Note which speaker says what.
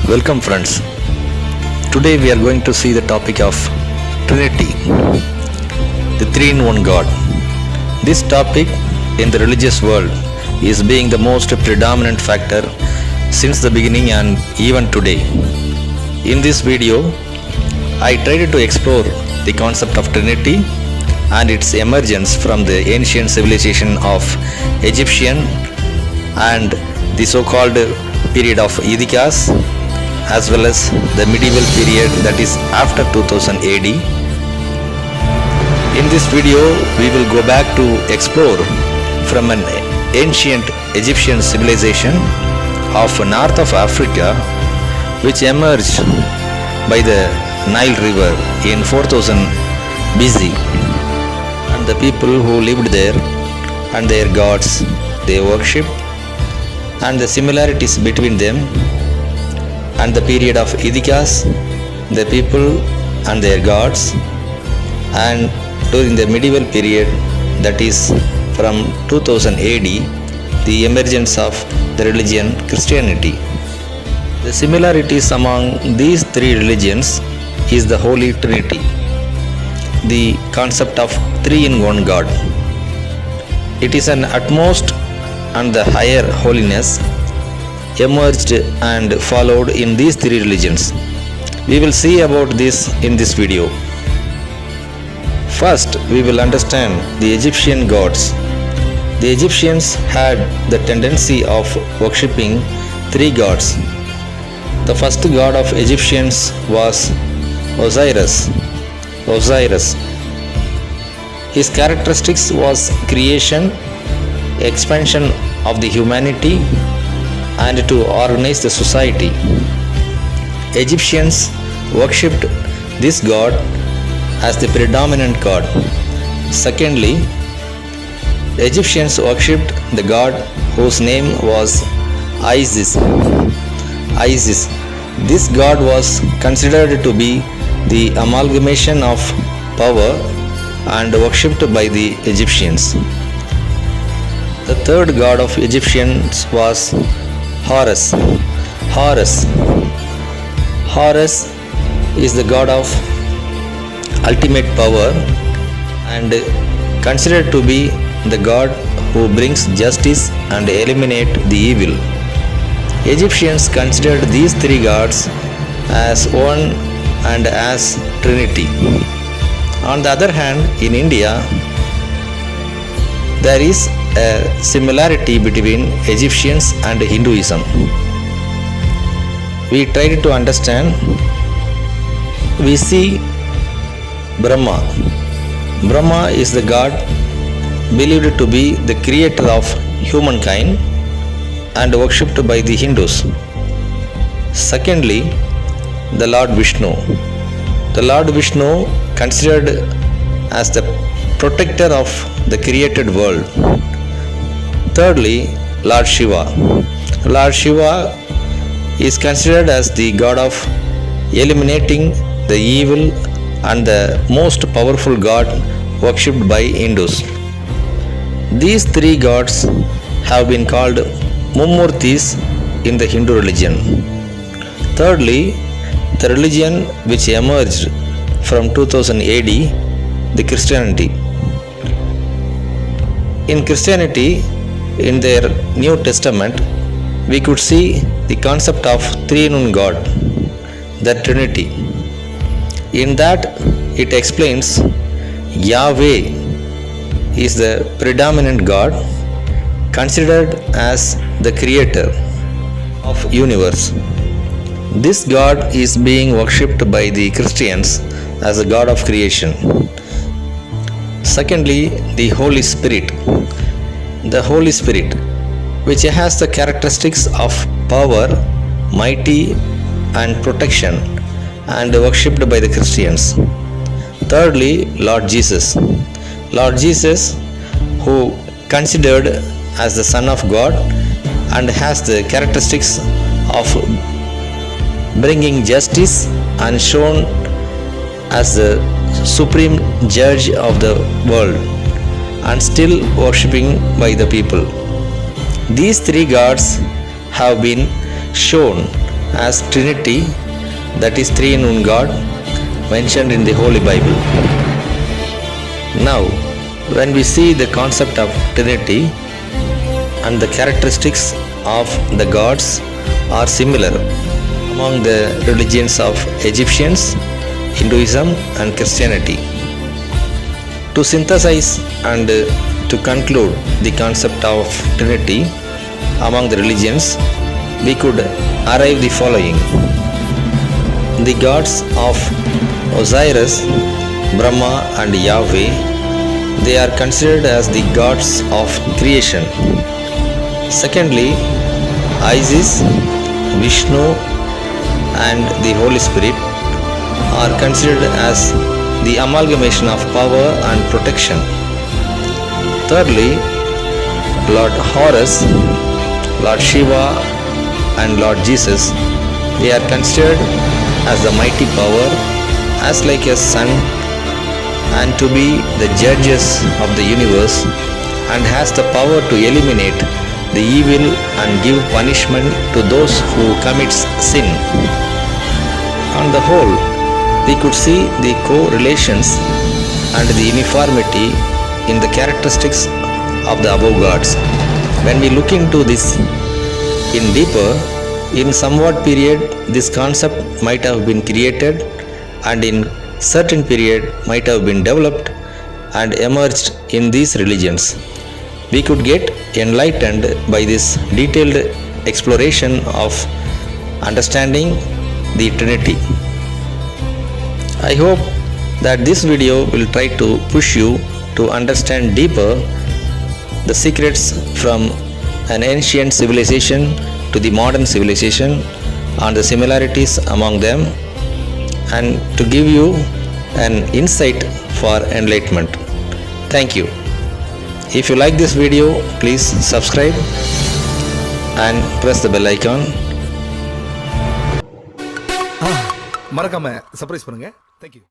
Speaker 1: Welcome friends. Today we are going to see the topic of Trinity, the three-in-one God. This topic in the religious world is being the most predominant factor since the beginning and even today. In this video, I tried to explore the concept of Trinity and its emergence from the ancient civilization of Egyptian and the so-called period of Edicas, as well as the medieval period that is after 2000 AD. In this video, we will go back to explore from an ancient Egyptian civilization of north of Africa, which emerged by the Nile River in 4000 BC, and the people who lived there and their gods they worshipped, and the similarities between them, and the period of Edicas, the people and their gods, and during the medieval period, that is from 2000 AD, the emergence of the religion Christianity. The similarities among these three religions is the Holy Trinity, the concept of three-in-one God. It is an utmost and the higher holiness emerged and followed in these three religions. We will see about this in this video. First, we will understand the Egyptian gods. The Egyptians had the tendency of worshipping three gods. The first god of Egyptians was Osiris. His characteristics was creation, expansion of the humanity, and to organize the society. Egyptians worshipped this god as the predominant god. Secondly, the Egyptians worshipped the god whose name was Isis. This god was considered to be the amalgamation of power and worshipped by the Egyptians. The third god of Egyptians was Horus. Horus is the god of ultimate power and considered to be the god who brings justice and eliminate the evil. Egyptians considered these three gods as one and as Trinity. On the other hand, in India, there is a similarity between Egyptians and Hinduism. We tried to understand. We see Brahma. Brahma is the god believed to be the creator of humankind and worshipped by the Hindus. Secondly, the Lord Vishnu. The Lord Vishnu considered as the protector of the created world. Thirdly, Lord Shiva. Lord Shiva is considered as the god of eliminating the evil and the most powerful god worshipped by Hindus. These three gods have been called Mummurtis in the Hindu religion. Thirdly, the religion which emerged from 2000 AD, the Christianity. In Christianity, in their New Testament, we could see the concept of three-in-one God, the Trinity. In that, it explains Yahweh is the predominant God, considered as the creator of universe. This God is being worshipped by the Christians as a God of creation. Secondly, the Holy Spirit. The Holy Spirit, which has the characteristics of power, mighty, and protection, and worshipped by the Christians. Thirdly, Lord Jesus. Lord Jesus, who considered as the Son of God and has the characteristics of bringing justice and shown as the supreme judge of the world and still worshipping by the people. These three gods have been shown as Trinity, that is three in one God, mentioned in the Holy Bible. Now, when we see the concept of Trinity and the characteristics of the gods are similar among the religions of Egyptians, Hinduism and Christianity. To synthesize and to conclude the concept of Trinity among the religions, we could arrive the following. The gods of Osiris, Brahma and Yahweh, they are considered as the gods of creation. Secondly, Isis, Vishnu and the Holy Spirit are considered as the amalgamation of power and protection. Thirdly, Lord Horus, Lord Shiva and Lord Jesus, they are considered as the mighty power, as like a sun, and to be the judges of the universe, and has the power to eliminate the evil and give punishment to those who commits sin. On the whole, we could see the correlations and the uniformity in the characteristics of the above gods. When we look into this in deeper, in somewhat period this concept might have been created, and in certain period might have been developed and emerged in these religions. We could get enlightened by this detailed exploration of understanding the Trinity. I hope that this video will try to push you to understand deeper the secrets from an ancient civilization to the modern civilization and the similarities among them, and to give you an insight for enlightenment. Thank you. If you like this video, please subscribe and press the bell icon.
Speaker 2: மறக்காம surprise பண்ணுங்க. Thank you.